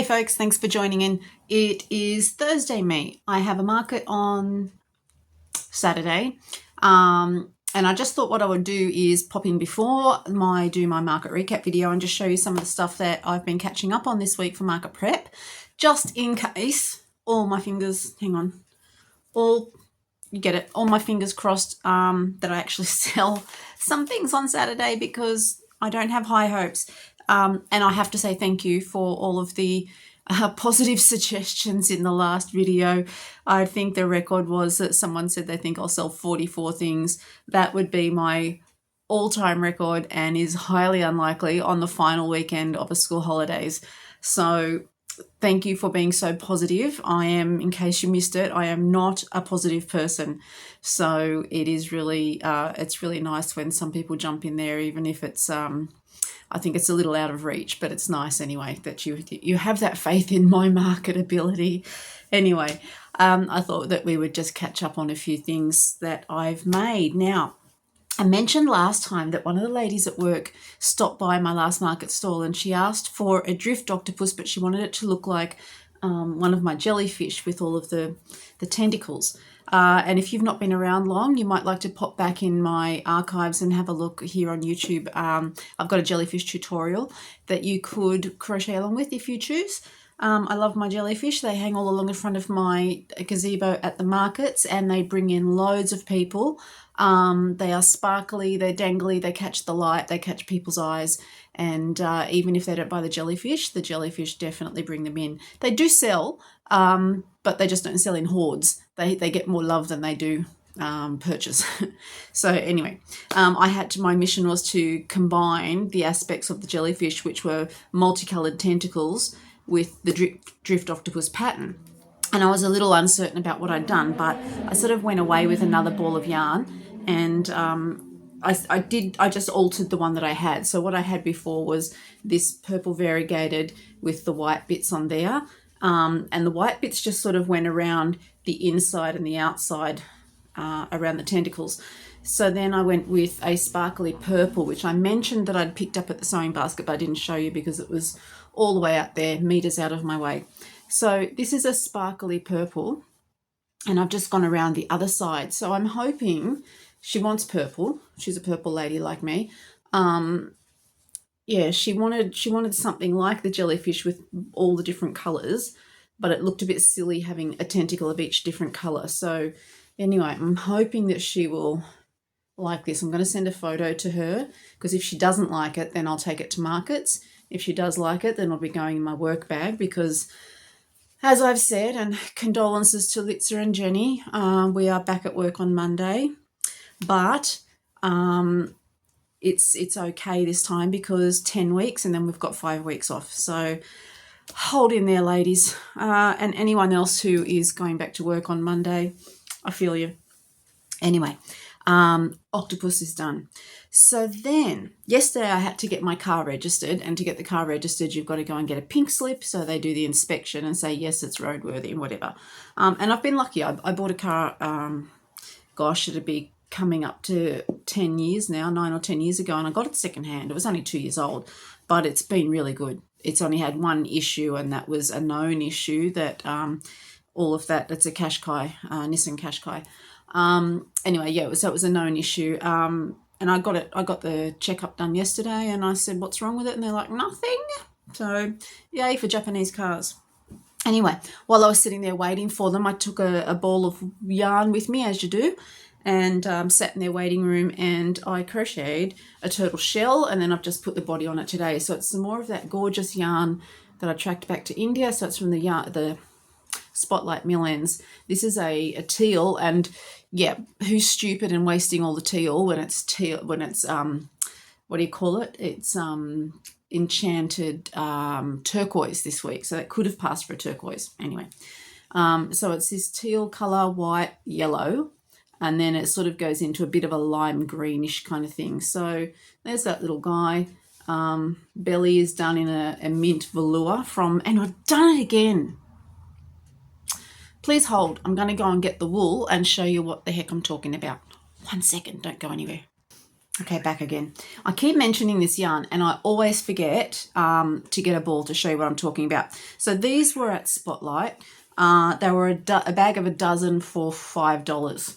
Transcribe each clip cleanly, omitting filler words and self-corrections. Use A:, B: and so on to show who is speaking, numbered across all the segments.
A: Hey folks, thanks for joining in. It is Thursday, me. I have a market on Saturday. And I just thought what I would do is pop in before do my market recap video and just show you some of the stuff that I've been catching up on this week for market prep, just in case. All my fingers, hang on, you get it, all my fingers crossed that I actually sell some things on Saturday, because I don't have high hopes. And I have to say thank you for all of the positive suggestions in the last video. I think the record was that someone said they think I'll sell 44 things. That would be my all-time record and is highly unlikely on the final weekend of a school holidays. So thank you for being so positive. I am, in case you missed it, I am not a positive person. So it is really, it's really nice when some people jump in there, even if it's, I think it's a little out of reach, but it's nice anyway that you have that faith in my marketability. Anyway, I thought that we would just catch up on a few things that I've made. Now, I mentioned last time that one of the ladies at work stopped by my last market stall and she asked for a drift octopus, but she wanted it to look like one of my jellyfish with all of the tentacles. And if you've not been around long, you might like to pop back in my archives and have a look here on YouTube. I've got a jellyfish tutorial that you could crochet along with if you choose. I love my jellyfish. They hang all along the front of my gazebo at the markets and they bring in loads of people. They are sparkly, they're dangly, they catch the light, they catch people's eyes. And even if they don't buy the jellyfish definitely bring them in. They do sell, but they just don't sell in hordes. They get more love than they do purchase. So anyway, my mission was to combine the aspects of the jellyfish, which were multicolored tentacles, with the drift octopus pattern. And I was a little uncertain about what I'd done, but I sort of went away with another ball of yarn and I just altered the one that I had. So what I had before was this purple variegated with the white bits on there. And the white bits just sort of went around the inside and the outside around the tentacles. So then I went with a sparkly purple, which I mentioned that I'd picked up at the sewing basket, but I didn't show you because it was all the way out there, meters out of my way. So this is a sparkly purple and I've just gone around the other side. So I'm hoping she wants purple. She's a purple lady like me. Yeah, she wanted something like the jellyfish with all the different colors, but it looked a bit silly having a tentacle of each different color. So anyway, I'm hoping that she will like this. I'm going to send a photo to her, because if she doesn't like it, then I'll take it to markets. If she does like it, then it'll be going in my work bag, because as I've said, and condolences to Litza and Jenny, we are back at work on Monday, but it's okay this time because 10 weeks and then we've got 5 weeks off. So hold in there, ladies, and anyone else who is going back to work on Monday, I feel you. Anyway, octopus is done. So then yesterday I had to get my car registered, and to get the car registered you've got to go and get a pink slip, so they do the inspection and say yes, it's roadworthy and whatever. And I've been lucky. I bought a car, gosh, it'd be coming up to 10 years now, 9 or 10 years ago, and I got it secondhand. It was only 2 years old, but it's been really good. It's only had one issue, and that was a known issue that all of that, it's a Qashqai, Nissan Qashqai. Anyway, yeah, so it was a known issue. And I got the checkup done yesterday, and I said, what's wrong with it? And they're like, nothing. So yay for Japanese cars. Anyway, while I was sitting there waiting for them, I took a ball of yarn with me, as you do, and sat in their waiting room, and I crocheted a turtle shell, and then I've just put the body on it today. So it's some more of that gorgeous yarn that I tracked back to India. So it's from the Spotlight Mill Ends. This is a teal, and yeah, who's stupid and wasting all the teal when it's what do you call it? It's enchanted turquoise this week, so that could have passed for a turquoise. Anyway, so it's this teal color, white, yellow, and then it sort of goes into a bit of a lime greenish kind of thing. So there's that little guy. Belly is done in a mint velour and I've done it again. Please hold. I'm going to go and get the wool and show you what the heck I'm talking about. 1 second, don't go anywhere. Okay, back again. I keep mentioning this yarn and I always forget to get a ball to show you what I'm talking about. So these were at Spotlight. They were a bag of a dozen for $5,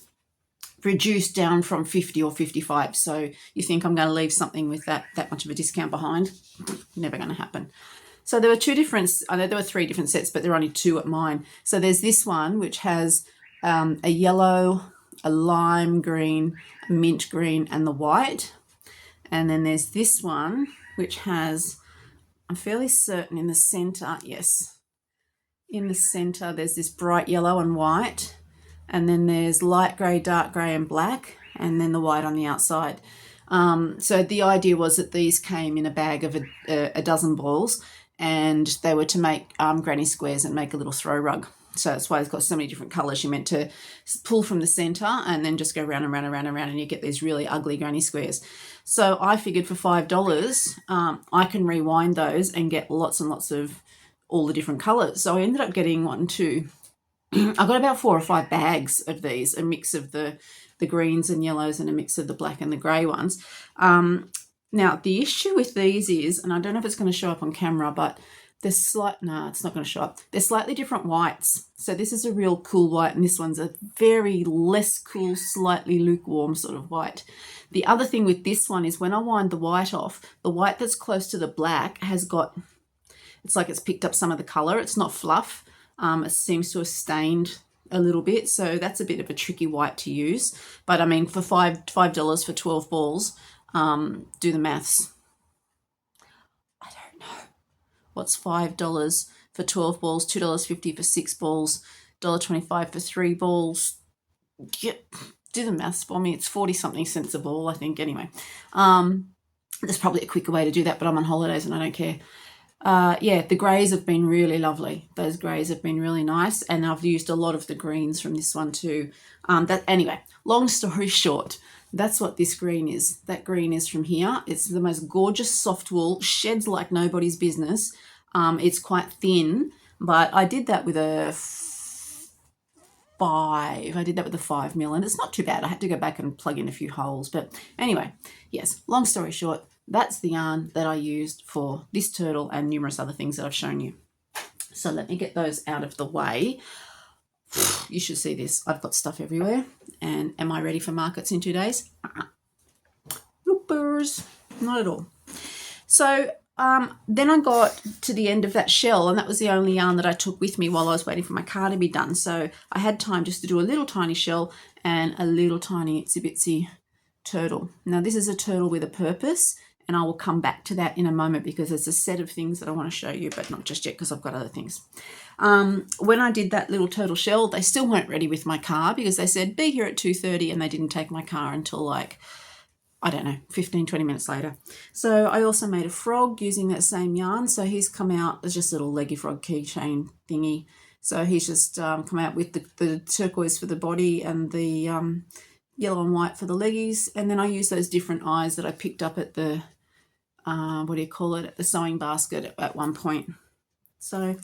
A: reduced down from 50 or 55. So you think I'm going to leave something with that much of a discount behind? Never going to happen. So there were I know there were 3 different sets, but there are only 2 at mine. So there's this one, which has a yellow, a lime green, a mint green, and the white. And then there's this one, which has, I'm fairly certain in the center, yes, in the center, there's this bright yellow and white. And then there's light grey, dark grey, and black, and then the white on the outside. So the idea was that these came in a bag of a dozen balls, and they were to make granny squares and make a little throw rug. So that's why it's got so many different colours. You're meant to pull from the centre and then just go round and round and round and round, and you get these really ugly granny squares. So I figured for $5, I can rewind those and get lots and lots of all the different colours. So I ended up getting I got about 4 or 5 bags of these, a mix of the greens and yellows and a mix of the black and the grey ones. Now, the issue with these is, and I don't know if it's going to show up on camera, but it's not going to show up. They're slightly different whites. So this is a real cool white, and this one's a very less cool, slightly lukewarm sort of white. The other thing with this one is when I wind the white off, the white that's close to the black it's like it's picked up some of the colour. It's not fluff. It seems to have stained a little bit, so that's a bit of a tricky white to use. But I mean, for $5 for 12 balls, do the maths. I don't know. What's $5 for 12 balls? $2.50 for 6 balls. $1.25 for 3 balls. Do the maths for me. It's 40 something cents a ball, I think. Anyway, there's probably a quicker way to do that, but I'm on holidays and I don't care. Yeah, the greys have been really lovely. Those greys have been really nice, and I've used a lot of the greens from this one too. Anyway, long story short, that's what this green is. That green is from here. It's the most gorgeous soft wool, sheds like nobody's business. It's quite thin, but I did that with a 5. I did that with a 5 mil, and it's not too bad. I had to go back and plug in a few holes, but anyway, yes, long story short, that's the yarn that I used for this turtle and numerous other things that I've shown you. So let me get those out of the way. You should see this. I've got stuff everywhere. And am I ready for markets in 2 days? Bloopers. Not at all. So then I got to the end of that shell, and that was the only yarn that I took with me while I was waiting for my car to be done. So I had time just to do a little tiny shell and a little tiny itsy bitsy turtle. Now this is a turtle with a purpose, and I will come back to that in a moment because there's a set of things that I want to show you, but not just yet because I've got other things. When I did that little turtle shell, they still weren't ready with my car because they said be here at 2:30, and they didn't take my car until like, I don't know, 15, 20 minutes later. So I also made a frog using that same yarn. So he's come out as just a little leggy frog keychain thingy. So he's just come out with the turquoise for the body and the yellow and white for the leggies. And then I use those different eyes that I picked up at the, at the sewing basket at one point. So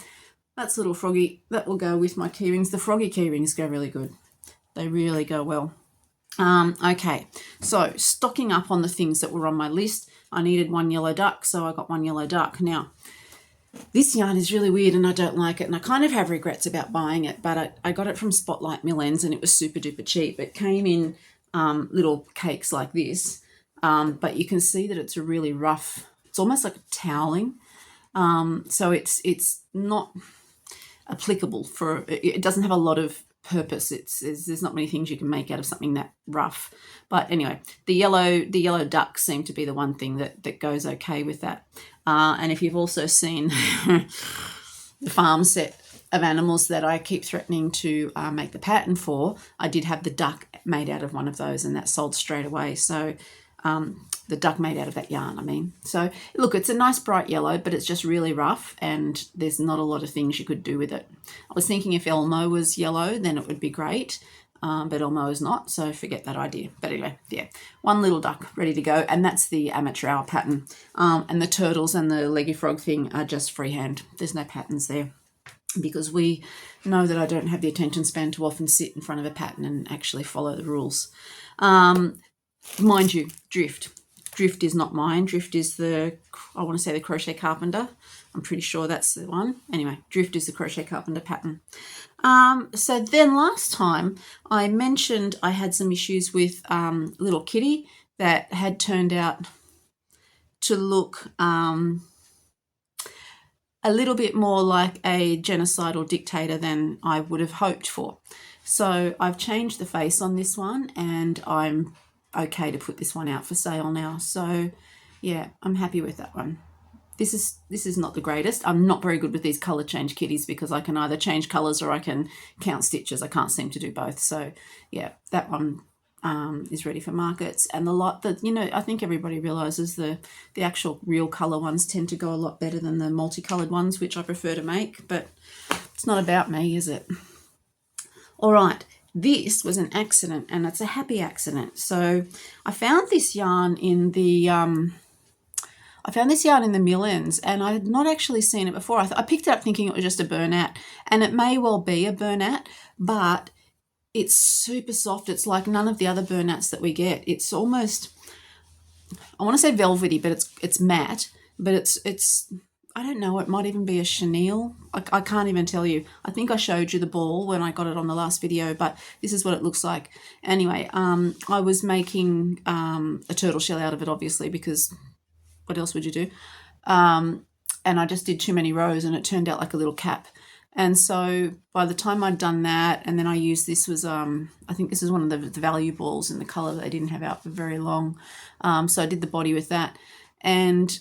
A: that's little froggy. That will go with my keyrings. The froggy keyrings go really good. They really go well. Okay, so stocking up on the things that were on my list. I needed 1 yellow duck, so I got 1 yellow duck. Now, this yarn is really weird and I don't like it, and I kind of have regrets about buying it, but I got it from Spotlight Mill Ends and it was super duper cheap. It came in little cakes like this, but you can see that it's a really rough, it's almost like a toweling, so it's not applicable for, it doesn't have a lot of purpose. There's not many things you can make out of something that rough. But anyway, the yellow duck seemed to be the one thing that goes okay with that. And if you've also seen the farm set of animals that I keep threatening to make the pattern for, I did have the duck made out of one of those, and that sold straight away. So the duck made out of that yarn, I mean. So look, it's a nice bright yellow, but it's just really rough and there's not a lot of things you could do with it. I was thinking if Elmo was yellow, then it would be great, but Elmo is not, so forget that idea. But anyway, yeah, 1 little duck ready to go, and that's the amateur hour pattern. And the turtles and the leggy frog thing are just freehand. There's no patterns there, because we know that I don't have the attention span to often sit in front of a pattern and actually follow the rules. mind you, Drift. Drift is not mine. Drift is the, I want to say the Crochet Carpenter. I'm pretty sure that's the one. Anyway, Drift is the Crochet Carpenter pattern. So then last time I mentioned I had some issues with little kitty that had turned out to look a little bit more like a genocidal dictator than I would have hoped for. So I've changed the face on this one, and I'm okay to put this one out for sale now. So yeah, I'm happy with that one. This is not the greatest. I'm not very good with these color change kitties because I can either change colors or I can count stitches. I can't seem to do both. So yeah, that one is ready for markets. And the lot that, you know, I think everybody realizes the actual real color ones tend to go a lot better than the multicolored ones, which I prefer to make, but it's not about me, is it? All right, this was an accident, and it's a happy accident. So I found this yarn in the mill ends, and I had not actually seen it before. I picked it up thinking it was just a burnout, and it may well be a burnout, but it's super soft. It's like none of the other burnouts that we get. It's almost, I want to say velvety, but it's matte, but it's I don't know, it might even be a chenille. I can't even tell you. I think I showed you the ball when I got it on the last video, but this is what it looks like. Anyway, I was making a turtle shell out of it, obviously, because what else would you do? And I just did too many rows and it turned out like a little cap. And so by the time I'd done that, and then I used, this was, I think this is one of the value balls in the colour that I didn't have out for very long. So I did the body with that. And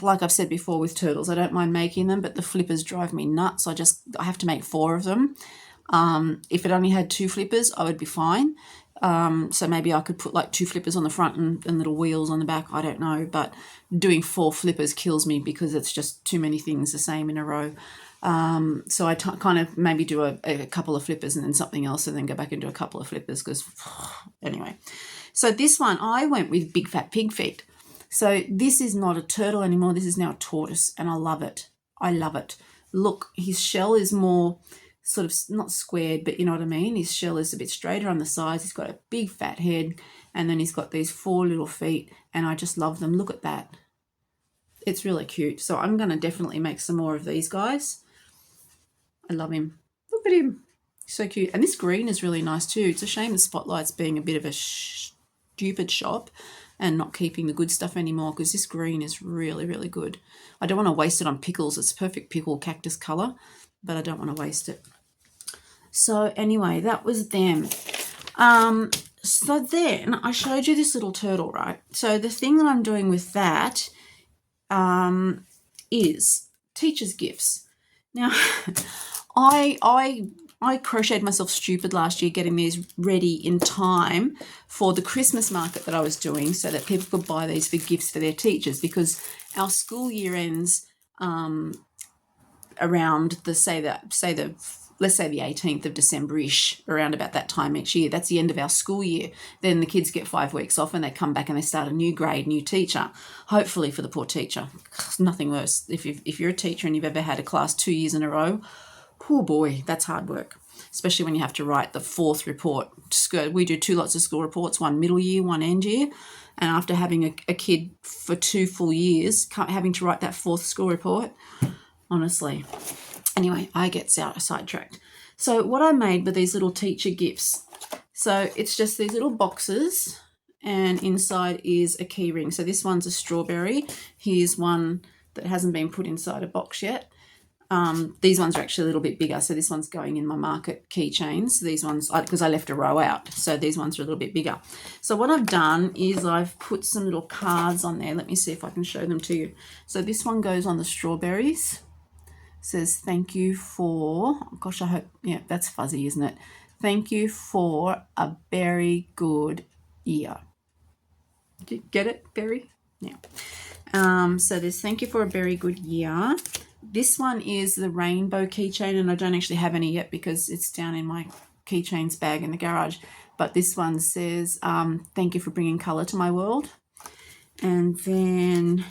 A: like I've said before with turtles, I don't mind making them, but the flippers drive me nuts. I have to make 4 of them. If it only had 2 flippers, I would be fine. So maybe I could put like 2 flippers on the front and little wheels on the back. I don't know, but doing 4 flippers kills me because it's just too many things the same in a row. So I kind of maybe do a couple of flippers and then something else, and then go back and do a couple of flippers because anyway. So this one, I went with Big Fat Pig Feet. So this is not a turtle anymore. This is now a tortoise, and I love it. I love it. Look, his shell is more sort of not squared, but you know what I mean? His shell is a bit straighter on the sides. He's got a big fat head, and then he's got these 4 little feet, and I just love them. Look at that. It's really cute. So I'm going to definitely make some more of these guys. I love him. Look at him. So cute. And this green is really nice too. It's a shame the Spotlight's being a bit of a stupid shop and not keeping the good stuff anymore, because this green is really, really good. I don't want to waste it on pickles. It's perfect pickle cactus colour, but I don't want to waste it. So anyway, that was them. So then I showed you this little turtle, right? So the thing that I'm doing with that is teacher's gifts. Now, I crocheted myself stupid last year getting these ready in time for the Christmas market that I was doing so that people could buy these for gifts for their teachers, because our school year ends around let's say the 18th of December-ish, around about that time each year. That's the end of our school year. Then the kids get 5 weeks off and they come back and they start a new grade, new teacher, hopefully for the poor teacher. Nothing worse. If you're a teacher and you've ever had a class 2 years in a row, oh boy, that's hard work, especially when you have to write the 4th report. We do 2 lots of school reports, one middle year, one end year. And after having a kid for 2 full years, having to write that 4th school report, honestly. Anyway, I get sidetracked. So what I made were these little teacher gifts. So it's just these little boxes, and inside is a key ring. So this one's a strawberry. Here's one that hasn't been put inside a box yet. These ones are actually a little bit bigger. So this one's going in my market keychains. These ones, because I left a row out. So these ones are a little bit bigger. So what I've done is I've put some little cards on there. Let me see if I can show them to you. So this one goes on the strawberries. Says thank you for, gosh, I hope, yeah, that's fuzzy, isn't it? Thank you for a very good year. Did you get it, Berry? Yeah. So there's thank you for a very good year. This one is the rainbow keychain, and I don't actually have any yet because it's down in my keychains bag in the garage. But this one says thank you for bringing colour to my world. And then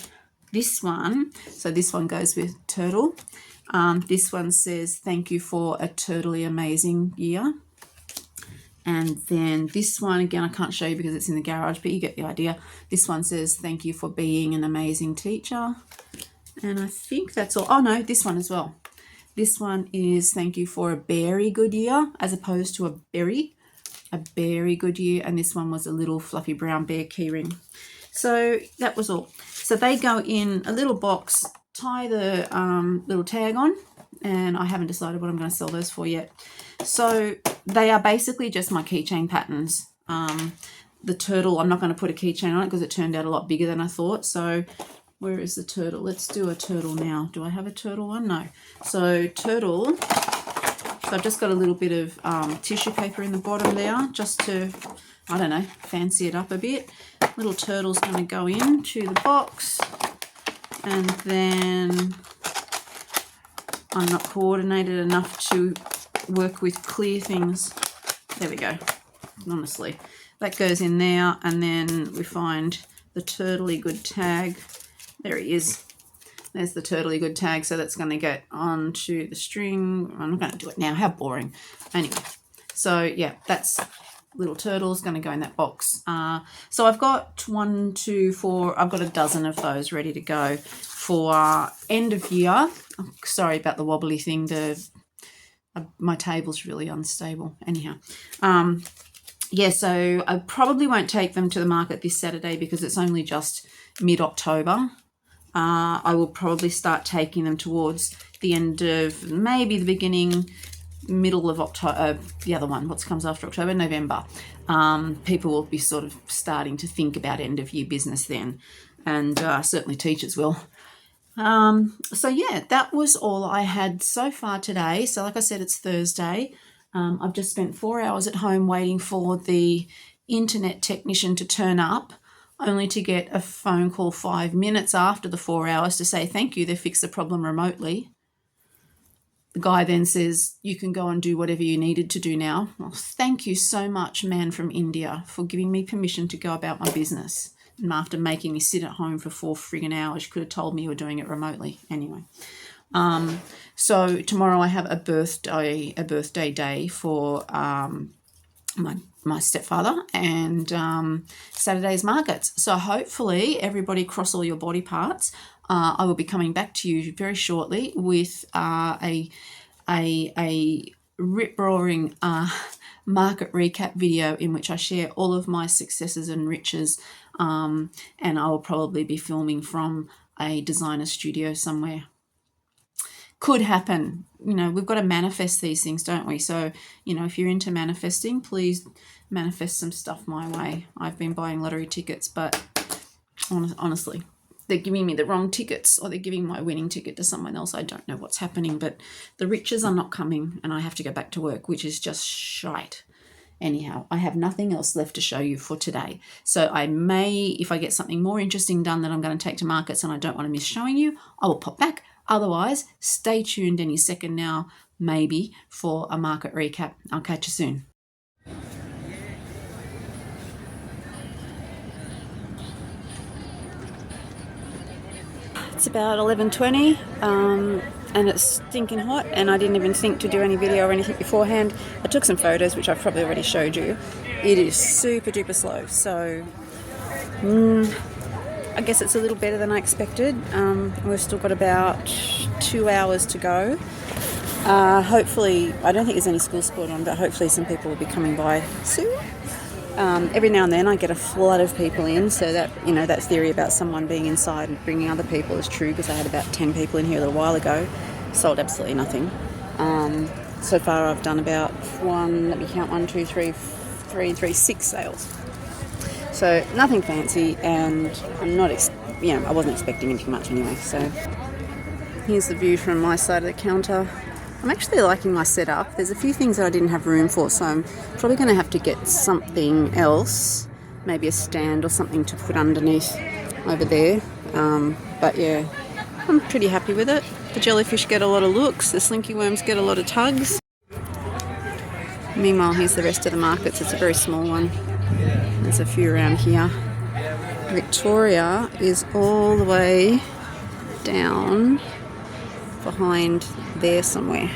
A: this one, so this one goes with turtle. This one says thank you for a totally amazing year. And then this one, again, I can't show you because it's in the garage, but you get the idea. This one says, thank you for being an amazing teacher. And I think that's all. Oh, no, this one as well. This one is thank you for a very good year, as opposed to a very good year. And this one was a little fluffy brown bear keyring. So that was all. So they go in a little box, tie the little tag on, and I haven't decided what I'm going to sell those for yet. So they are basically just my keychain patterns. The turtle, I'm not going to put a keychain on it because it turned out a lot bigger than I thought. So where is the turtle? Let's do a turtle now. Do I have a turtle one? No. So turtle. So I've just got a little bit of tissue paper in the bottom there just to, I don't know, fancy it up a bit. Little turtle's going to go into the box. And then I'm not coordinated enough to work with clear things. There we go. Honestly, that goes in there, and then we find the Turtley Good tag. There he is. There's the Turtley Good tag. So that's going to get onto the string. I'm not going to do it now. How boring. Anyway, so yeah, that's little turtle's going to go in that box. So I've got 1, 2, 4. I've got a dozen of those ready to go for end of year. Oh, sorry about the wobbly thing. My table's really unstable. Anyhow, yeah, so I probably won't take them to the market this Saturday because it's only just mid-October. I will probably start taking them towards the end of maybe the beginning, middle of October. The other one, what comes after October? November. People will be sort of starting to think about end of year business then, and certainly teachers will. So yeah, that was all I had so far today. So like I said, it's Thursday. I've just spent 4 hours at home waiting for the internet technician to turn up, only to get a phone call 5 minutes after the 4 hours to say, thank you, they fixed the problem remotely. The guy then says, you can go and do whatever you needed to do now. Well, thank you so much, man from India, for giving me permission to go about my business. And after making me sit at home for 4 friggin' hours, you could have told me you were doing it remotely. Anyway, so tomorrow I have a birthday day for my stepfather, and Saturday's markets. So hopefully everybody cross all your body parts. I will be coming back to you very shortly with a rip-roaring market recap video in which I share all of my successes and riches, and I will probably be filming from a designer studio somewhere. Could happen. You know, we've got to manifest these things, don't we? So, you know, if you're into manifesting, please manifest some stuff my way. I've been buying lottery tickets, but honestly, they're giving me the wrong tickets, or they're giving my winning ticket to someone else. I don't know what's happening, but the riches are not coming, and I have to go back to work, which is just shite. Anyhow, I have nothing else left to show you for today. So I may, if I get something more interesting done that I'm going to take to markets and I don't want to miss showing you, I will pop back. Otherwise, stay tuned any second now, maybe, for a market recap. I'll catch you soon. It's about 11:20 and it's stinking hot, and I didn't even think to do any video or anything beforehand. I took some photos, which I've probably already showed you. It is super duper slow, so I guess it's a little better than I expected. We've still got about 2 hours to go. Hopefully, I don't think there's any school sport on, but hopefully some people will be coming by soon. Every now and then I get a flood of people in, so that, you know, that theory about someone being inside and bringing other people is true, because I had about 10 people in here a little while ago. Sold absolutely nothing. So far I've done about 6 sales. So nothing fancy, and I'm not, I wasn't expecting anything much anyway. So here's the view from my side of the counter. I'm actually liking my setup. There's a few things that I didn't have room for, so I'm probably going to have to get something else, maybe a stand or something to put underneath over there. But yeah, I'm pretty happy with it. The jellyfish get a lot of looks, the slinky worms get a lot of tugs. Meanwhile, here's the rest of the markets. It's a very small one. There's a few around here. Victoria is all the way down behind there somewhere.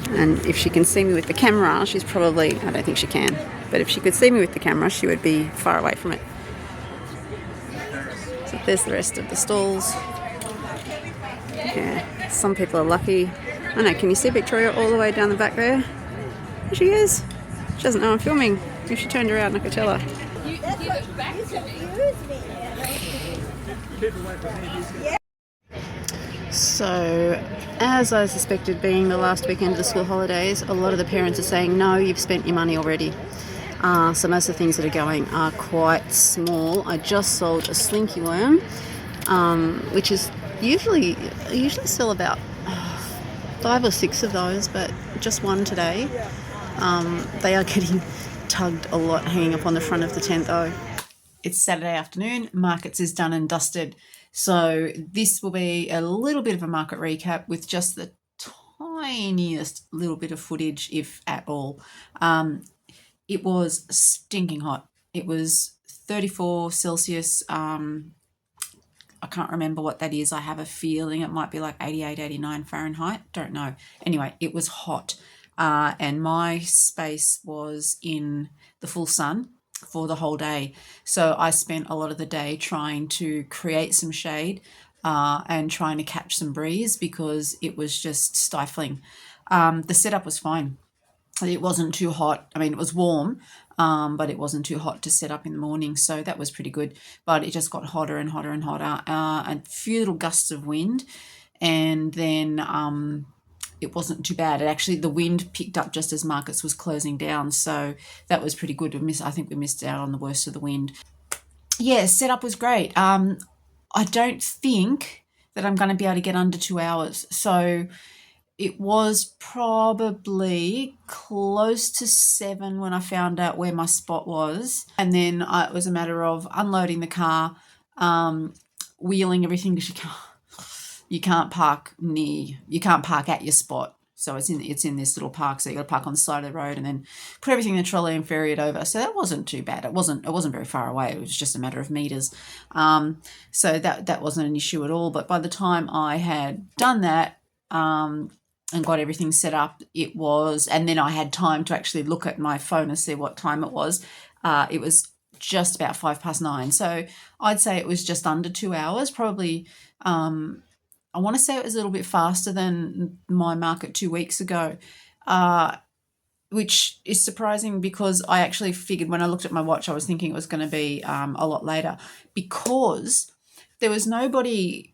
A: And if she can see me with the camera, she's probably, I don't think she can, but if she could see me with the camera, she would be far away from it. So there's the rest of the stalls. Yeah, some people are lucky. I know, can you see Victoria all the way down the back there? There she is. She doesn't know I'm filming. If she turned around, I could tell her. So, as I suspected, being the last weekend of the school holidays, a lot of the parents are saying, no, you've spent your money already. So most of the things that are going are quite small. I just sold a slinky worm, which is I usually sell about 5 or 6 of those, but just one today. They are getting tugged a lot hanging up on the front of the tent though. It's Saturday afternoon, markets is done and dusted. So this will be a little bit of a market recap with just the tiniest little bit of footage, if at all. It was stinking hot. It was 34 Celsius. I can't remember what that is. I have a feeling it might be like 88, 89 Fahrenheit. Don't know. Anyway, it was hot. And my space was in the full sun for the whole day. So I spent a lot of the day trying to create some shade and trying to catch some breeze because it was just stifling. The setup was fine. It wasn't too hot. I mean, it was warm, but it wasn't too hot to set up in the morning. So that was pretty good. But it just got hotter and hotter and hotter. A few little gusts of wind. And then it wasn't too bad. The wind picked up just as markets was closing down. So that was pretty good. I think we missed out on the worst of the wind. Yeah, setup was great. I don't think that I'm going to be able to get under 2 hours. So it was probably close to 7 when I found out where my spot was. And then it was a matter of unloading the car, wheeling everything because you can't park at your spot. So it's in this little park. So you got to park on the side of the road and then put everything in the trolley and ferry it over. So that wasn't too bad. It wasn't very far away. It was just a matter of meters. So that wasn't an issue at all. But by the time I had done that, and got everything set up, and then I had time to actually look at my phone and see what time it was. It was just about 9:05. So I'd say it was just under 2 hours, probably. I want to say it was a little bit faster than my market 2 weeks ago, which is surprising because I actually figured when I looked at my watch, I was thinking it was going to be a lot later because there was nobody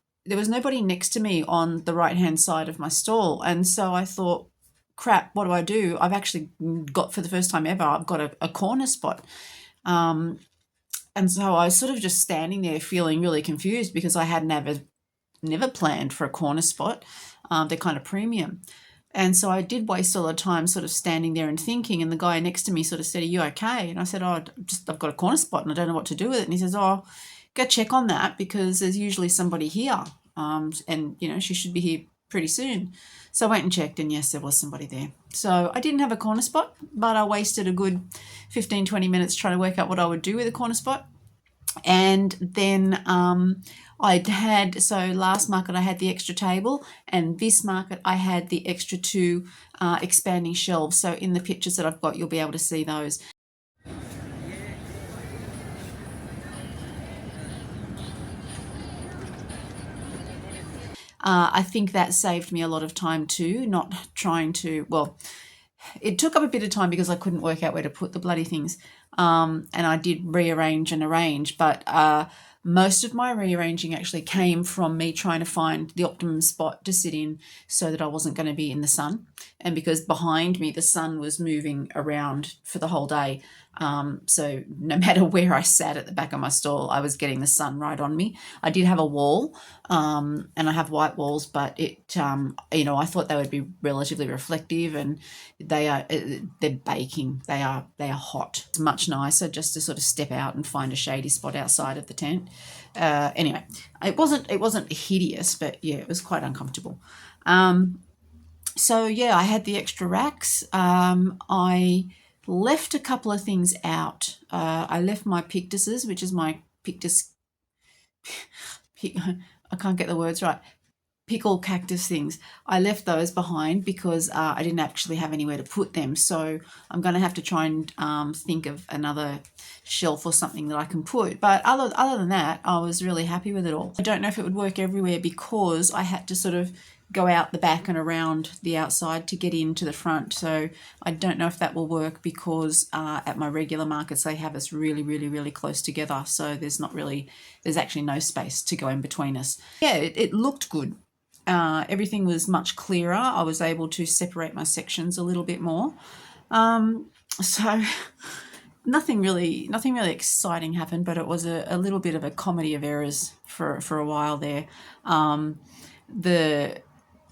A: next to me on the right-hand side of my stall. And so I thought, crap, what do? I've actually got, for the first time ever, I've got a corner spot. And so I was sort of just standing there feeling really confused because I had never planned for a corner spot. They're kind of premium. And so I did waste a lot of time sort of standing there and thinking, and the guy next to me sort of said, are you okay? And I said, I've got a corner spot and I don't know what to do with it. And he says, go check on that because there's usually somebody here. And, she should be here pretty soon. So I went and checked and yes, there was somebody there. So I didn't have a corner spot, but I wasted a good 15, 20 minutes trying to work out what I would do with a corner spot. And then last market I had the extra table, and this market I had the extra 2 expanding shelves. So in the pictures that I've got, you'll be able to see those. I think that saved me a lot of time too, not trying to, it took up a bit of time because I couldn't work out where to put the bloody things. And I did rearrange and arrange, but most of my rearranging actually came from me trying to find the optimum spot to sit in so that I wasn't going to be in the sun. And because behind me, the sun was moving around for the whole day. So no matter where I sat at the back of my stall, I was getting the sun right on me. I did have a wall, and I have white walls, but I thought they would be relatively reflective, and they're baking. They are hot. It's much nicer just to sort of step out and find a shady spot outside of the tent. Anyway, it wasn't hideous, but yeah, it was quite uncomfortable. So yeah, I had the extra racks. I left a couple of things out. I left my pictuses, which is my pictus. I can't get the words right. pickle cactus things. I left those behind because I didn't actually have anywhere to put them. So I'm going to have to try and think of another shelf or something that I can put. But other than that, I was really happy with it all. I don't know if it would work everywhere because I had to sort of go out the back and around the outside to get into the front. So I don't know if that will work because at my regular markets they have us really, really, really close together. So there's actually no space to go in between us. Yeah, it looked good. Everything was much clearer. I was able to separate my sections a little bit more. So nothing really exciting happened, but it was a little bit of a comedy of errors for a while there.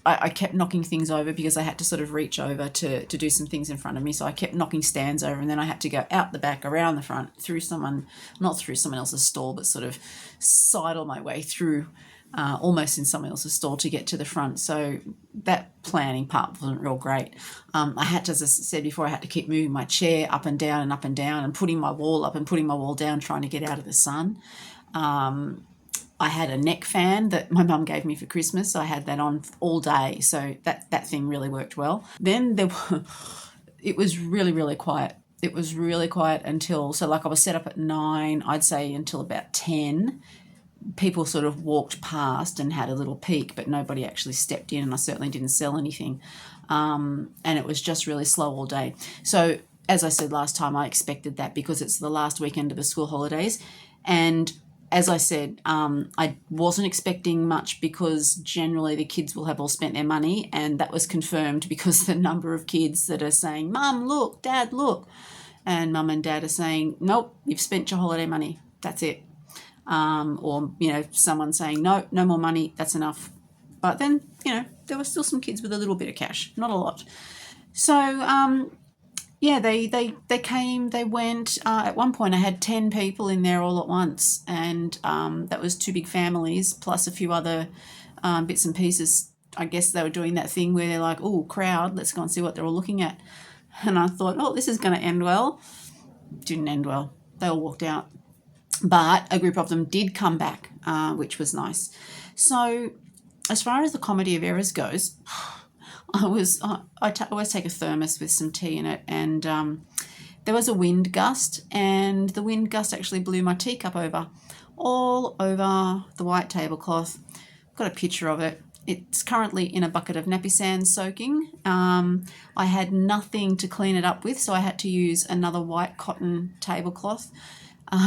A: I kept knocking things over because I had to sort of reach over to do some things in front of me. So I kept knocking stands over, and then I had to go out the back, around the front, not through someone else's stall, but sort of sidle my way through almost in someone else's stall to get to the front. So that planning part wasn't real great. I had to, as I said before, I had to keep moving my chair up and down and putting my wall up and putting my wall down, trying to get out of the sun. I had a neck fan that my mum gave me for Christmas. So I had that on all day. So that thing really worked well. Then it was really, really quiet. It was really quiet until, so like I was set up at 9, I'd say until about 10. People sort of walked past and had a little peek, but nobody actually stepped in, and I certainly didn't sell anything. And it was just really slow all day. So as I said last time, I expected that because it's the last weekend of the school holidays. And as I said, I wasn't expecting much because generally the kids will have all spent their money, and that was confirmed because the number of kids that are saying, Mum, look, Dad, look. And Mum and Dad are saying, nope, you've spent your holiday money. That's it. Or, someone saying, no more money, that's enough. But then, there were still some kids with a little bit of cash, not a lot. So, they came, they went. At one point I had 10 people in there all at once, and that was 2 big families plus a few other bits and pieces. I guess they were doing that thing where they're like, oh, crowd, let's go and see what they're all looking at. And I thought, oh, this is going to end well. Didn't end well. They all walked out. But a group of them did come back, which was nice. So as far as the comedy of errors goes, I always take a thermos with some tea in it, and there was a wind gust, and the wind gust actually blew my teacup all over the white tablecloth. I've got a picture of it. It's currently in a bucket of nappy sand soaking. I had nothing to clean it up with, so I had to use another white cotton tablecloth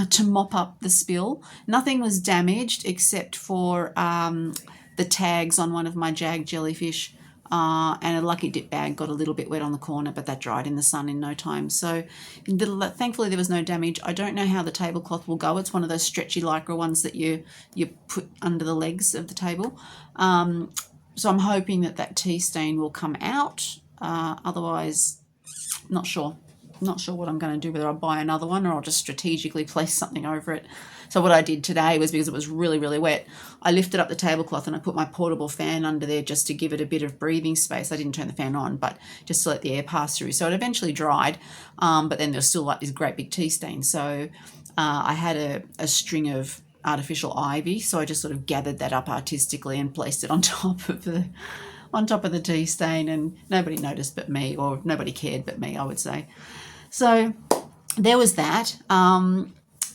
A: to mop up the spill. Nothing was damaged except for the tags on one of my Jag jellyfish, and a Lucky Dip bag got a little bit wet on the corner, but that dried in the sun in no time. So thankfully there was no damage. I don't know how the tablecloth will go. It's one of those stretchy lycra ones that you put under the legs of the table. So I'm hoping that tea stain will come out. Otherwise, not sure what I'm going to do, whether I'll buy another one or I'll just strategically place something over it. So what I did today was, because it was really, really wet, I lifted up the tablecloth and I put my portable fan under there just to give it a bit of breathing space. I didn't turn the fan on, but just to let the air pass through. So it eventually dried, but then there was still like this great big tea stain. So I had a string of artificial ivy, so I just sort of gathered that up artistically and placed it on top of the tea stain, and nobody noticed but me, or nobody cared but me, I would say. So there was that.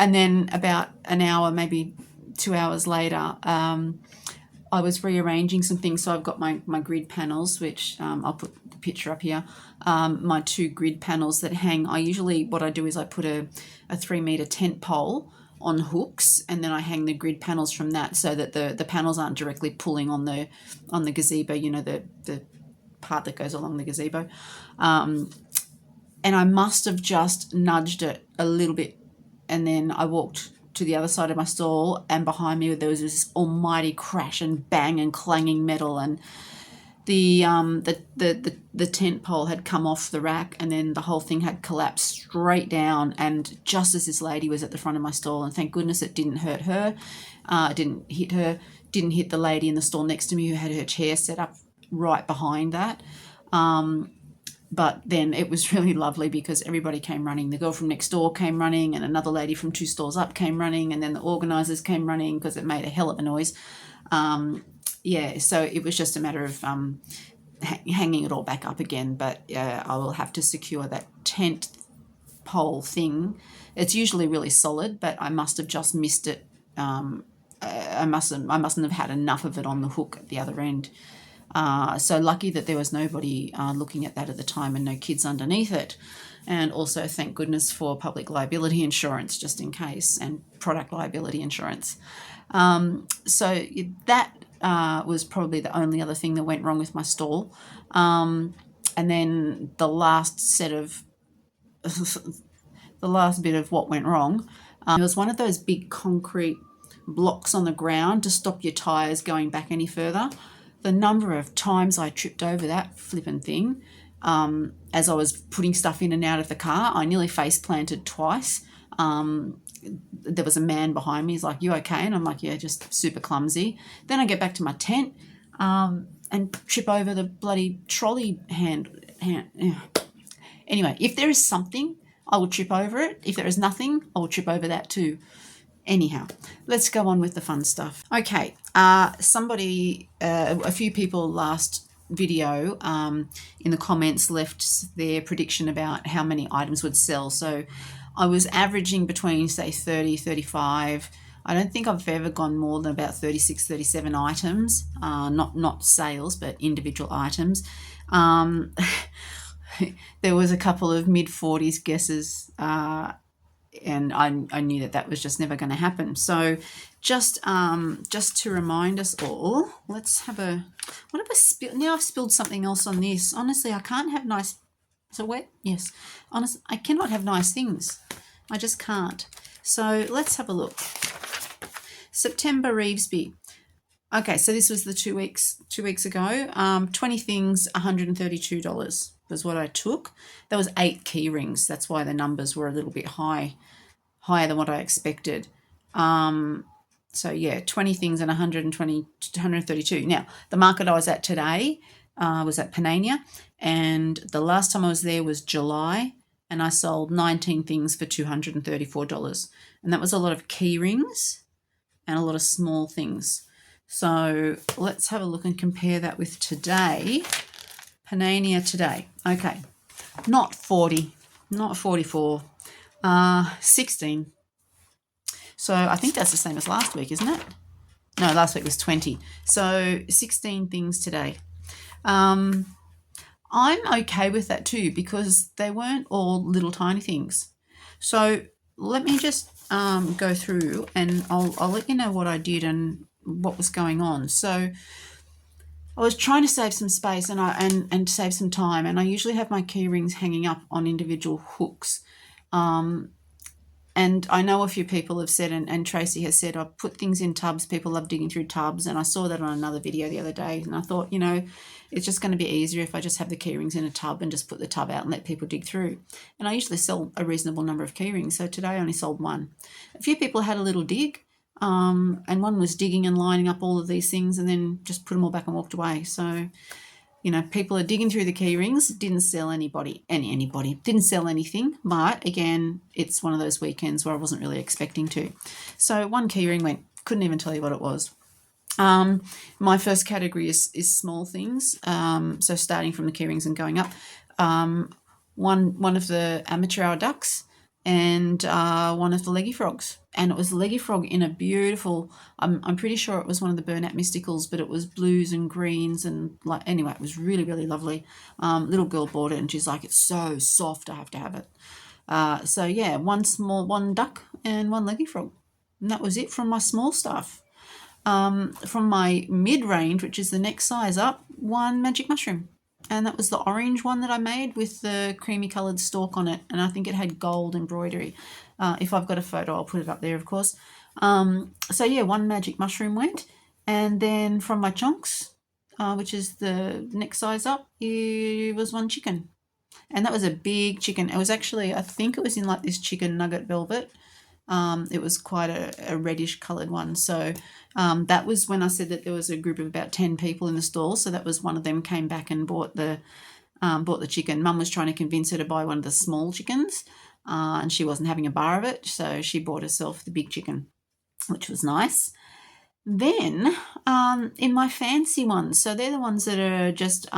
A: And then about an hour, maybe 2 hours later, I was rearranging some things. So I've got my grid panels, which I'll put the picture up here. My 2 grid panels that hang. What I do is I put a 3-meter tent pole on hooks, and then I hang the grid panels from that, so that the panels aren't directly pulling on the gazebo, the part that goes along the gazebo. And I must have just nudged it a little bit, and then I walked to the other side of my stall, and behind me there was this almighty crash and bang and clanging metal, and the tent pole had come off the rack, and then the whole thing had collapsed straight down, and just as this lady was at the front of my stall, and thank goodness it didn't hurt her, didn't hit the lady in the stall next to me who had her chair set up right behind that. But then it was really lovely because everybody came running. The girl from next door came running, and another lady from 2 stalls up came running, and then the organisers came running because it made a hell of a noise. yeah, so it was just a matter of hanging it all back up again. But I will have to secure that tent pole thing. It's usually really solid, but I must have just missed it. I mustn't have had enough of it on the hook at the other end. So lucky that there was nobody looking at that at the time and no kids underneath it. And also thank goodness for public liability insurance just in case, and product liability insurance. So that was probably the only other thing that went wrong with my stall. And then the last set of the last bit of what went wrong, it was one of those big concrete blocks on the ground to stop your tyres going back any further. The number of times I tripped over that flippin' thing as I was putting stuff in and out of the car, I nearly face planted twice. There was a man behind me. He's like, "You okay?" And I'm like, "Yeah, just super clumsy." Then I get back to my tent and trip over the bloody trolley hand. Anyway, if there is something, I will trip over it. If there is nothing, I will trip over that too. Anyhow, let's go on with the fun stuff. Okay, a few people last video in the comments left their prediction about how many items would sell. So I was averaging between, say, 30, 35. I don't think I've ever gone more than about 36, 37 items, not sales, but individual items. There was a couple of mid-40s guesses, and I knew that was just never going to happen. So just to remind us all, let's have a, what have I spilled? Now I've spilled something else on this. Honestly, I can't have nice, is it wet? Yes. Honestly, I cannot have nice things. I just can't. So let's have a look. September Reevesby. Okay, so this was the 2 weeks ago. 20 things, $132 was what I took. That was 8 key rings. That's why the numbers were a little bit higher than what I expected. So yeah, 20 things and 132. Now, the market I was at today was at Panania, and the last time I was there was July, and I sold 19 things for $234. And that was a lot of key rings and a lot of small things. So let's have a look and compare that with today. Panania today. Okay, not 40, not 44, 16. So I think that's the same as last week, isn't it? No, last week was 20. So 16 things today. I'm okay with that too, because they weren't all little tiny things. So let me just go through, and I'll let you know what I did and what was going on. So I was trying to save some space and save some time, and I usually have my key rings hanging up on individual hooks. And I know a few people have said, and Tracy has said, I've put things in tubs. People love digging through tubs, and I saw that on another video the other day, and I thought, it's just going to be easier if I just have the key rings in a tub and just put the tub out and let people dig through. And I usually sell a reasonable number of key rings, so today I only sold one. A few people had a little dig, and one was digging and lining up all of these things and then just put them all back and walked away. So, people are digging through the key rings. Didn't sell anybody, didn't sell anything. But again, it's one of those weekends where I wasn't really expecting to. So one key ring went, couldn't even tell you what it was. My first category is small things. So starting from the key rings and going up. One of the amateur hour ducks and one of the leggy frogs. And it was the leggy frog in a beautiful, I'm pretty sure it was one of the Burnett Mysticals, but it was blues and greens, and anyway, it was really, really lovely. Little girl bought it and she's like, it's so soft, I have to have it. So yeah, one duck and one leggy frog. And that was it from my small stuff. From my mid-range, which is the next size up, one magic mushroom. And that was the orange one that I made with the creamy coloured stalk on it. And I think it had gold embroidery. If I've got a photo, I'll put it up there, of course. So yeah, one magic mushroom went. And then from my chunks, which is the next size up, it was one chicken. And that was a big chicken. It was actually, I think it was in like this chicken nugget velvet. It was quite a reddish coloured one. So that was when I said that there was a group of about 10 people in the stall. So that was one of them came back and bought the chicken. Mum was trying to convince her to buy one of the small chickens, and she wasn't having a bar of it. So she bought herself the big chicken, which was nice. Then in my fancy ones, so they're the ones that are just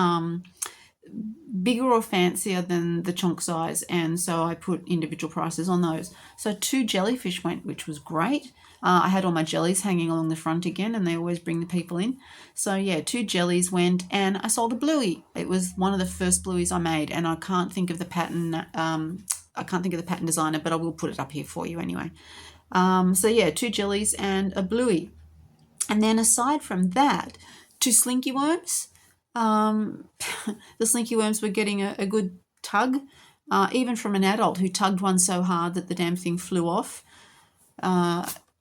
A: bigger or fancier than the chunk size, and so I put individual prices on those. So 2 jellyfish went, which was great. I had all my jellies hanging along the front again, and they always bring the people in. So yeah, 2 jellies went, and I sold a bluey. It was one of the first blueys I made, and I can't think of the pattern. I can't think of the pattern designer, but I will put it up here for you anyway. So yeah, 2 jellies and a bluey. And then aside from that, 2 slinky worms. The slinky worms were getting a good tug, even from an adult who tugged one so hard that the damn thing flew off.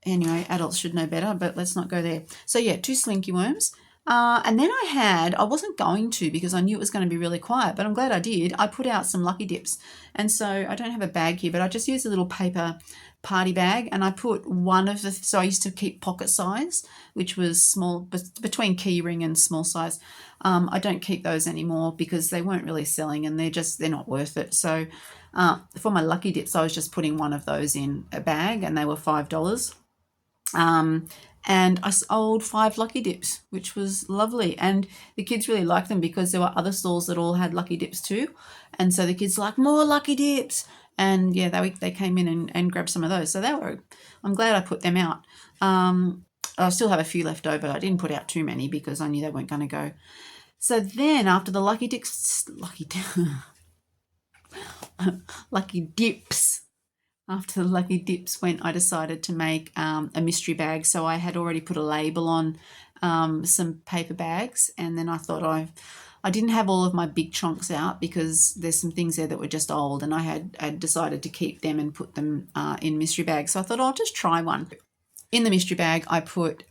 A: Anyway, adults should know better, but let's not go there. So yeah, 2 slinky worms. And then I wasn't going to because I knew it was going to be really quiet, but I'm glad I did. I put out some lucky dips. And so I don't have a bag here, but I just used a little paper party bag, and I put one of the, so I used to keep pocket size, which was small, between keyring and small size. I don't keep those anymore because they weren't really selling, and they're not worth it. So for my lucky dips, I was just putting one of those in a bag, and they were $5. And I sold 5 lucky dips, which was lovely. And the kids really liked them because there were other stalls that all had lucky dips too. And so the kids were like, more lucky dips. And yeah, they came in and grabbed some of those. So I'm glad I put them out. I still have a few left over. I didn't put out too many because I knew they weren't going to go. So then after the lucky dips, after the lucky dips went, I decided to make a mystery bag. So I had already put a label on some paper bags, and then I thought I didn't have all of my big chunks out because there's some things there that were just old, and I had decided to keep them and put them in mystery bags. So I thought I'll just try one. In the mystery bag, I put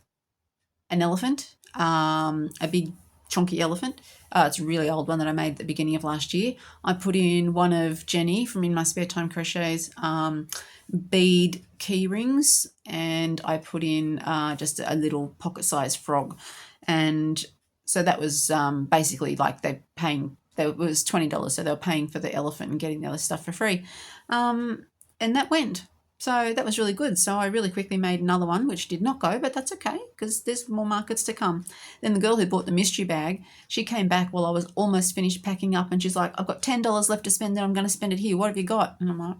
A: an elephant, a big chunky elephant. It's a really old one that I made at the beginning of last year. I put in one of Jenny from In My Spare Time Crochets bead key rings, and I put in just a little pocket-sized frog. And so that was basically like it was $20, so they were paying for the elephant and getting the other stuff for free. And that went. So that was really good. So I really quickly made another one, which did not go, but that's okay because there's more markets to come. Then the girl who bought the mystery bag, she came back while I was almost finished packing up, and she's like, I've got $10 left to spend, and I'm going to spend it here. What have you got? And I'm like,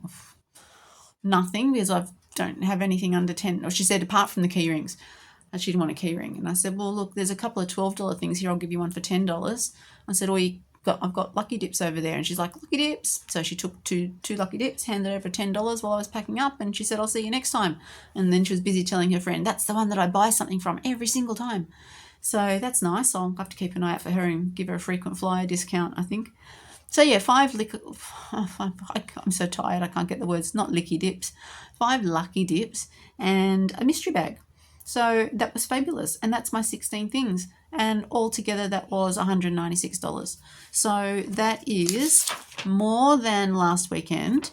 A: nothing, because I don't have anything under 10. Or she said, apart from the key rings. And she didn't want a key ring. And I said, well, look, there's a couple of $12 things here. I'll give you one for $10. I said, I've got lucky dips over there. And she's like, lucky dips. So she took two lucky dips, handed over $10 while I was packing up, and she said, I'll see you next time. And then she was busy telling her friend, that's the one that I buy something from every single time. So that's nice. I'll have to keep an eye out for her and give her a frequent flyer discount, I think. So yeah, I'm so tired, I can't get the words, not licky dips. 5 lucky dips and a mystery bag. So that was fabulous. And that's my 16 things. And altogether that was $196. So that is more than last weekend,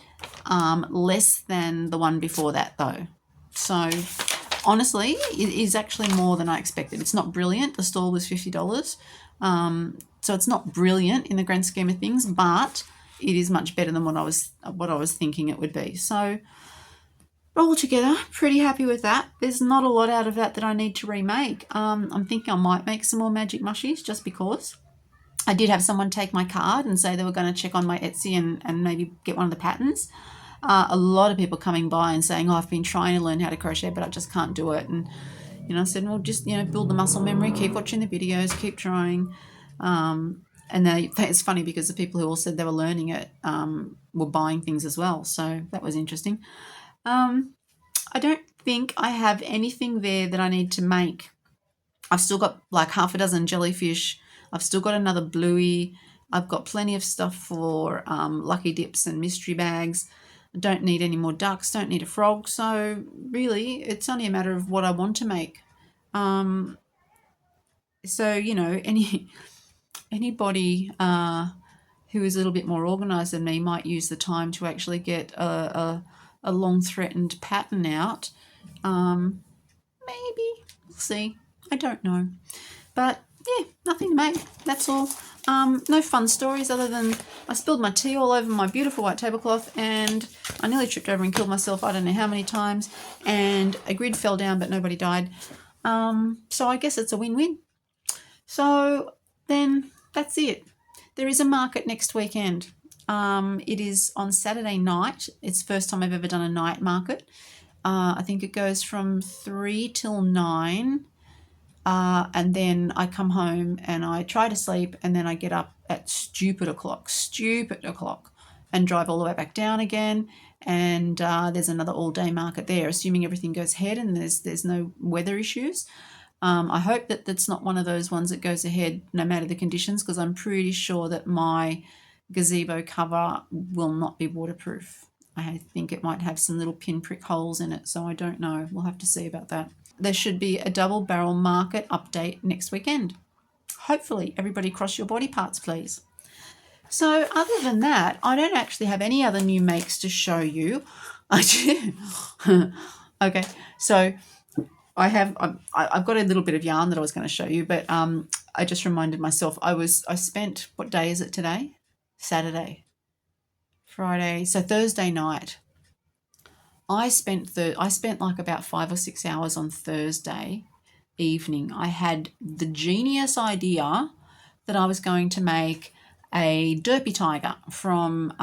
A: less than the one before that though. So honestly, it is actually more than I expected. It's not brilliant. The stall was $50. So it's not brilliant in the grand scheme of things, but it is much better than what I was thinking it would be. So altogether, pretty happy with that. There's not a lot out of that I need to remake. I'm thinking I might make some more magic mushies just because. I did have someone take my card and say they were going to check on my Etsy and maybe get one of the patterns. A lot of people coming by and saying, I've been trying to learn how to crochet, but I just can't do it. And, I said, well, just, build the muscle memory, keep watching the videos, keep trying. And it's funny because the people who all said they were learning it were buying things as well. So that was interesting. I don't think I have anything there that I need to make. I've still got like half a dozen jellyfish. I've still got another bluey. I've got plenty of stuff for lucky dips and mystery bags. I don't need any more ducks, don't need a frog. So really, it's only a matter of what I want to make. Anybody who is a little bit more organised than me might use the time to actually get a long-threatened pattern out. Maybe. We'll see. I don't know. But, yeah, nothing to make. That's all. No fun stories other than I spilled my tea all over my beautiful white tablecloth, and I nearly tripped over and killed myself I don't know how many times, and a grid fell down but nobody died. So I guess it's a win-win. So then that's it. There is a market next weekend. It is on Saturday night. It's the first time I've ever done a night market. I think it goes from 3 till 9. And then I come home and I try to sleep, and then I get up at stupid o'clock, and drive all the way back down again. And there's another all-day market there, assuming everything goes ahead and there's no weather issues. I hope that that's not one of those ones that goes ahead no matter the conditions, because I'm pretty sure that my gazebo cover will not be waterproof. I think it might have some little pinprick holes in it, so I don't know. We'll have to see about that. There should be a double barrel market update next weekend. Hopefully, everybody cross your body parts, please. So other than that, I don't actually have any other new makes to show you. I do. Okay, so I've got a little bit of yarn that I was going to show you, but I just reminded myself I spent, what day is it today? Saturday, Friday, so Thursday night. I spent like about 5 or 6 hours on Thursday evening. I had the genius idea that I was going to make a derpy tiger from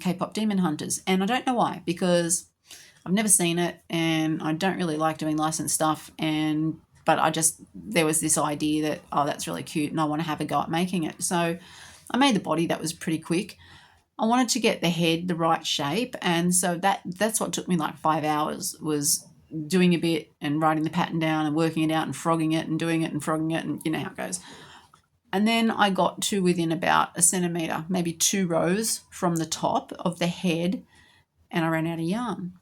A: K-pop Demon Hunters, and I don't know why, because I've never seen it and I don't really like doing licensed stuff, but there was this idea that, oh, that's really cute and I want to have a go at making it. So I made the body. That was pretty quick. I wanted to get the head the right shape, and so that's what took me like 5 hours, was doing a bit and writing the pattern down and working it out and frogging it and doing it and frogging it, and you know how it goes. And then I got to within about a centimetre, maybe 2 rows from the top of the head, and I ran out of yarn.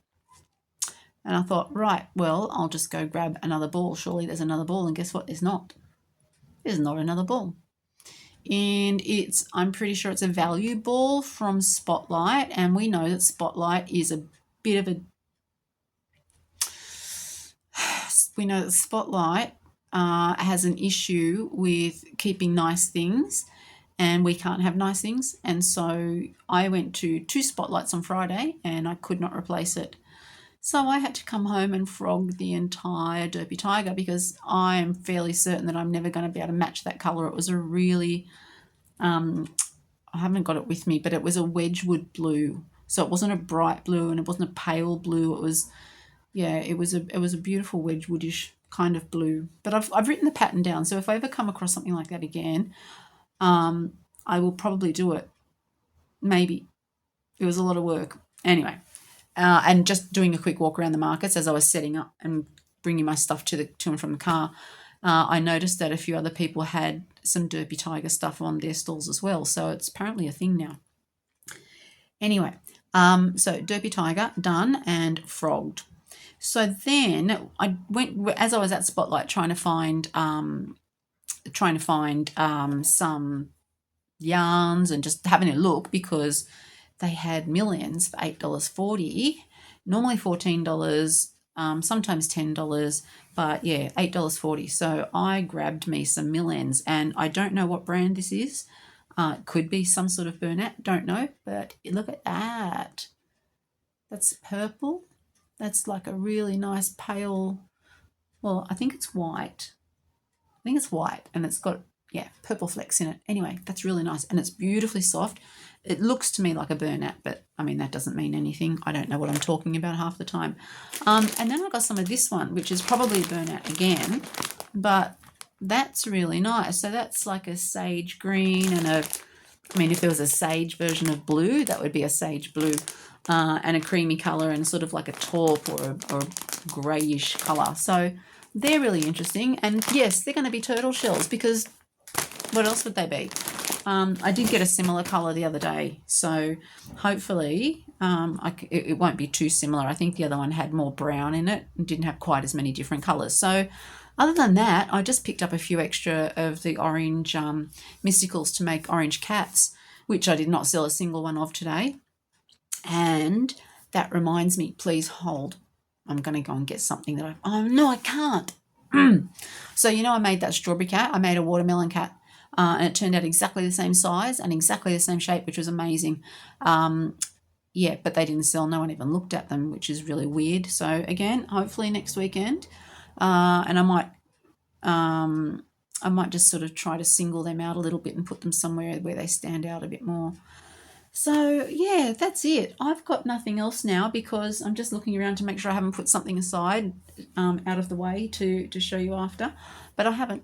A: And I thought, right, well, I'll just go grab another ball. Surely there's another ball. And guess what? There's not. There's not another ball. And I'm pretty sure it's a value ball from Spotlight. And we know that Spotlight is a bit of a... We know that Spotlight has an issue with keeping nice things, and we can't have nice things. And so I went to 2 Spotlights on Friday and I could not replace it. So I had to come home and frog the entire derpy tiger, because I am fairly certain that I'm never going to be able to match that colour. It was a really, I haven't got it with me, but it was a Wedgwood blue. So it wasn't a bright blue and it wasn't a pale blue. It was, yeah, it was a beautiful Wedgwoodish kind of blue. But I've written the pattern down, so if I ever come across something like that again, I will probably do it. Maybe. It was a lot of work. Anyway. And just doing a quick walk around the markets as I was setting up and bringing my stuff to and from the car, I noticed that a few other people had some derpy tiger stuff on their stalls as well. So it's apparently a thing now. Anyway, so derpy tiger done and frogged. So then I went, as I was at Spotlight, trying to find some yarns and just having a look, because they had millions for $8.40, normally $14, sometimes $10, but yeah, $8.40. So I grabbed me some millions, and I don't know what brand this is. It could be some sort of Bernat, don't know, but look at that. That's purple. That's like a really nice pale, well, I think it's white. I think it's white, and it's got, yeah, purple flecks in it. Anyway, that's really nice, and it's beautifully soft. It looks to me like a Bernat, but I mean, that doesn't mean anything. I don't know what I'm talking about half the time. And then I got some of this one, which is probably Bernat again, but that's really nice. So that's like a sage green and if there was a sage version of blue, that would be a sage blue, and a creamy colour and sort of like a taupe or a greyish colour. So they're really interesting. And yes, they're going to be turtle shells, because what else would they be? I did get a similar colour the other day, so hopefully it won't be too similar. I think the other one had more brown in it and didn't have quite as many different colours. So other than that, I just picked up a few extra of the orange mysticals to make orange cats, which I did not sell a single one of today. And that reminds me, please hold. I'm going to go and get something that oh no, I can't. So I made that strawberry cat. I made a watermelon cat. And it turned out exactly the same size and exactly the same shape, which was amazing. Yeah, but they didn't sell. No one even looked at them, which is really weird. So again, hopefully next weekend. And I might I might just sort of try to single them out a little bit and put them somewhere where they stand out a bit more. So yeah, that's it. I've got nothing else now because I'm just looking around to make sure I haven't put something aside out of the way to show you after, but I haven't.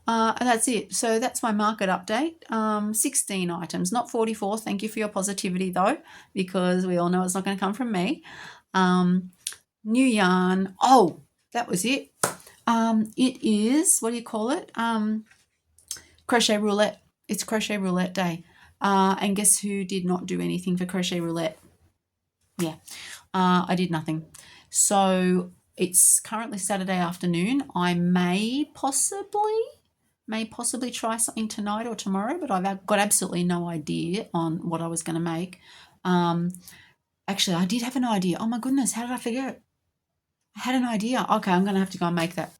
A: And that's it. So that's my market update. 16 items, not 44. Thank you for your positivity though, because we all know it's not going to come from me. New yarn. Oh, that was it. It is, what do you call it? Crochet roulette. It's crochet roulette day. And guess who did not do anything for crochet roulette? Yeah, I did nothing. So it's currently Saturday afternoon. I may possibly try something tonight or tomorrow, but I've got absolutely no idea on what I was going to make. Actually, I did have an idea. Oh my goodness, how did I forget? I had an idea. Okay, I'm going to have to go and make that.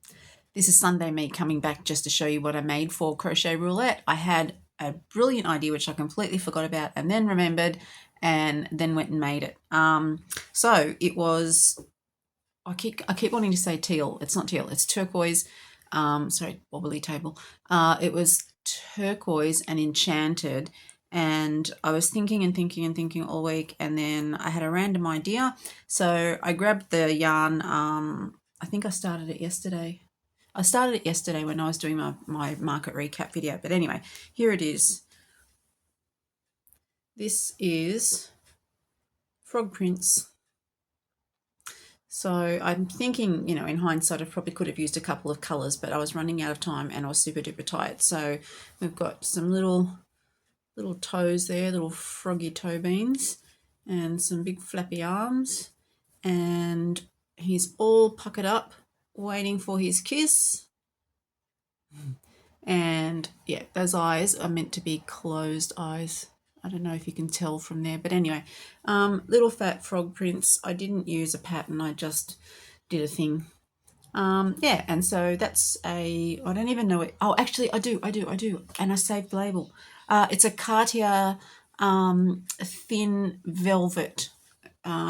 A: This is Sunday me coming back just to show you what I made for crochet roulette. I had a brilliant idea which I completely forgot about and then remembered and then went and made it. So it was, I keep wanting to say teal. It's not teal, it's turquoise. Sorry, wobbly table. It was turquoise and enchanted. And I was thinking and thinking and thinking all week, and then I had a random idea. So I grabbed the yarn. I think I started it yesterday. I started it yesterday when I was doing my market recap video. But anyway, here it is. This is frog prints. So I'm thinking, in hindsight, I probably could have used a couple of colours, but I was running out of time and I was super duper tight. So we've got some little toes there, little froggy toe beans, and some big flappy arms. And he's all puckered up, waiting for his kiss. And yeah, those eyes are meant to be closed eyes. I don't know if you can tell from there, but anyway, little fat frog prints. I didn't use a pattern, I just did a thing. Yeah, and so that's I don't even know it. Oh, actually, I do, and I saved the label. It's a Cartier thin velvet.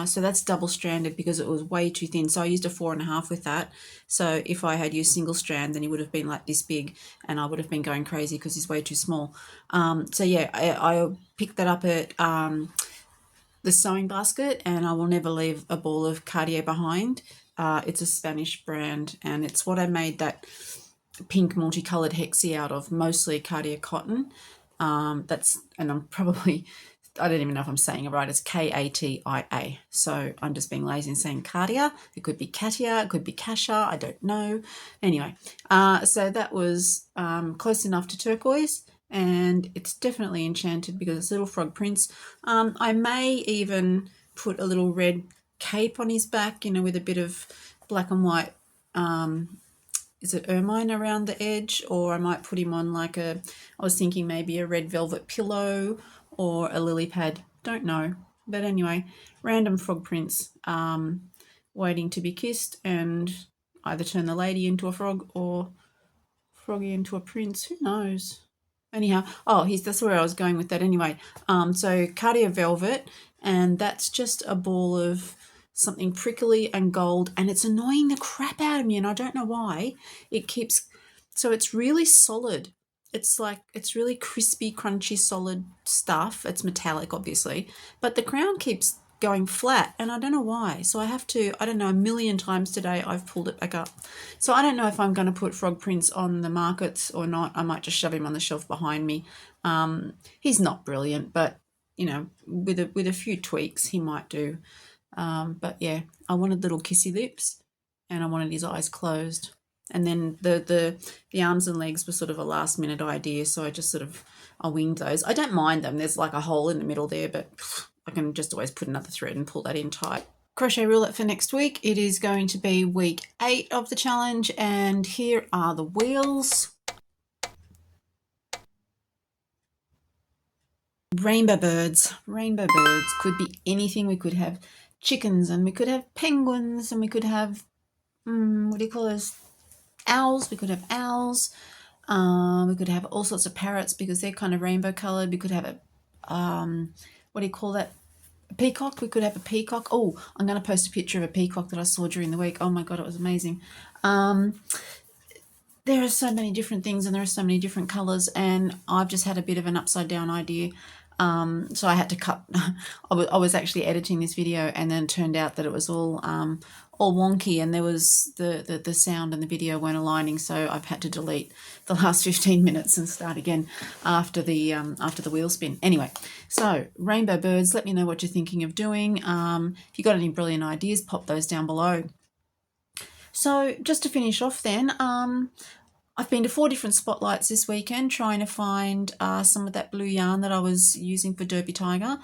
A: So that's double stranded because it was way too thin. So I used a 4.5 with that. So if I had used single strand, then he would have been like this big and I would have been going crazy because he's way too small. So yeah, I picked that up at the sewing basket, and I will never leave a ball of Cartier behind. It's a Spanish brand, and it's what I made that pink multicolored hexie out of, mostly Cartier cotton. And I'm probably, I don't even know if I'm saying it right. It's Katia. So I'm just being lazy and saying Cartier. It could be Katia, it could be Kasha, I don't know. Anyway, so that was close enough to turquoise, and it's definitely enchanted because it's little frog prints. I may even put a little red cape on his back, with a bit of black and white, is it ermine around the edge, or I might put him on like I was thinking maybe a red velvet pillow or a lily pad, don't know. But anyway, random frog prints, waiting to be kissed, and either turn the lady into a frog or froggy into a prince, who knows. Anyhow, that's where I was going with that anyway. So Cartier velvet, and that's just a ball of something prickly and gold, and it's annoying the crap out of me, and I don't know why. So it's really solid. It's really crispy, crunchy, solid stuff. It's metallic, obviously, but the crown keeps going flat, and I don't know why. So I have to, I don't know, a million times today I've pulled it back up. So I don't know if I'm going to put frog prints on the markets or not. I might just shove him on the shelf behind me. He's not brilliant, but with a few tweaks he might do. But yeah, I wanted little kissy lips, and I wanted his eyes closed. And then the arms and legs were sort of a last minute idea, so I winged those. I don't mind them. There's like a hole in the middle there, but I can just always put another thread and pull that in tight. Crochet roulette for next week. It is going to be week 8 of the challenge, and here are the wheels. Rainbow birds could be anything. We could have chickens, and we could have penguins, and we could have what do you call those, owls. We could have owls. We could have all sorts of parrots because they're kind of rainbow colored. We could have a what do you call that, a peacock. We could have a peacock. Oh, I'm going to post a picture of a peacock that I saw during the week. Oh my god, it was amazing. there are so many different things and there are so many different colors, and I've just had a bit of an upside down idea. So I had to cut. I was actually editing this video, and then it turned out that it was all wonky, and there was the sound and the video weren't aligning. So I've had to delete the last 15 minutes and start again after the wheel spin. Anyway, so rainbow birds. Let me know what you're thinking of doing. If you got any brilliant ideas, pop those down below. So just to finish off then, I've been to 4 different spotlights this weekend trying to find some of that blue yarn that I was using for Derpy Tiger.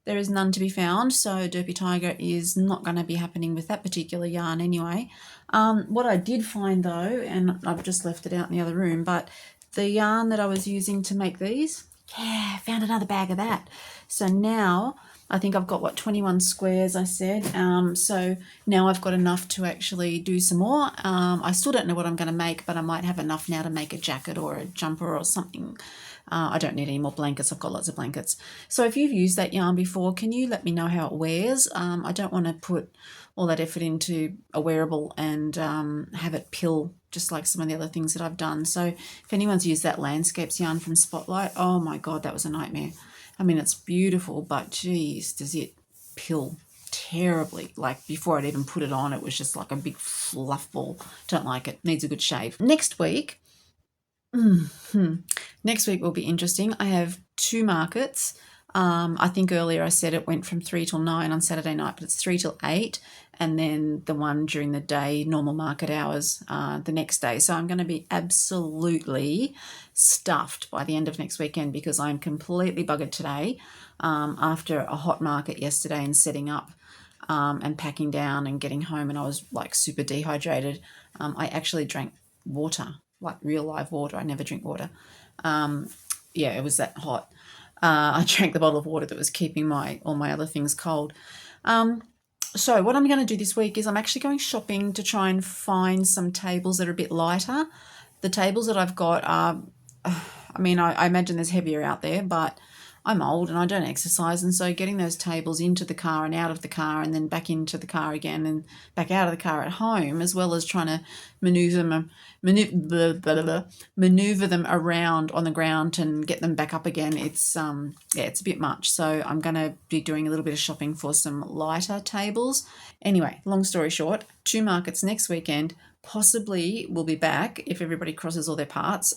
A: There is none to be found, so Derpy Tiger is not going to be happening with that particular yarn anyway. What I did find though, and I've just left it out in the other room, but the yarn that I was using to make these, yeah, found another bag of that. So now I think I've got, what, 21 squares I said. So now I've got enough to actually do some more. I still don't know what I'm going to make, but I might have enough now to make a jacket or a jumper or something. I don't need any more blankets. I've got lots of blankets. So if you've used that yarn before, can you let me know how it wears? I don't want to put all that effort into a wearable and have it pill just like some of the other things that I've done. So if anyone's used that landscapes yarn from Spotlight, oh my God, that was a nightmare. I mean, it's beautiful, but geez, does it pill terribly. Like before I'd even put it on, it was just like a big fluff ball. Don't like it. Needs a good shave. Next week will be interesting. I have 2 markets. I think earlier I said it went from 3 till 9 on Saturday night, but it's 3 till 8, and then the one during the day, normal market hours, the next day. So I'm going to be absolutely stuffed by the end of next weekend because I'm completely buggered today after a hot market yesterday and setting up and packing down and getting home, and I was like super dehydrated. I actually drank water, like real live water. I never drink water. Yeah, it was that hot. I drank the bottle of water that was keeping all my other things cold. So what I'm going to do this week is I'm actually going shopping to try and find some tables that are a bit lighter. The tables that I've got are, I mean, I imagine there's heavier out there, but I'm old and I don't exercise, and so getting those tables into the car and out of the car and then back into the car again and back out of the car at home, as well as trying to maneuver them around on the ground and get them back up again, it's a bit much. So I'm going to be doing a little bit of shopping for some lighter tables. Anyway, long story short, 2 markets next weekend. Possibly we'll be back if everybody crosses all their parts.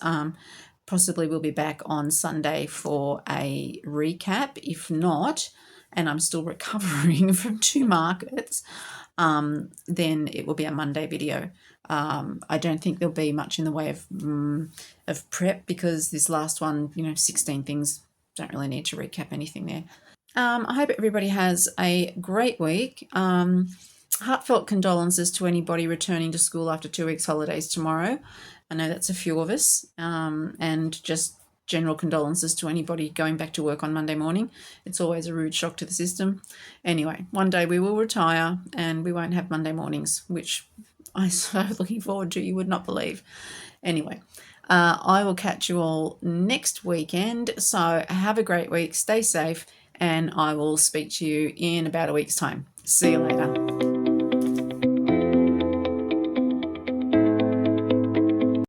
A: Possibly we'll be back on Sunday for a recap. If not, and I'm still recovering from 2 markets, then it will be a Monday video. I don't think there'll be much in the way of prep because this last one, 16 things, don't really need to recap anything there. I hope everybody has a great week. Heartfelt condolences to anybody returning to school after 2 weeks holidays tomorrow. I know that's a few of us, and just general condolences to anybody going back to work on Monday morning. It's always a rude shock to the system. Anyway, one day we will retire and we won't have Monday mornings, which I'm so looking forward to, you would not believe. Anyway, I will catch you all next weekend. So have a great week, stay safe, and I will speak to you in about a week's time. See you later.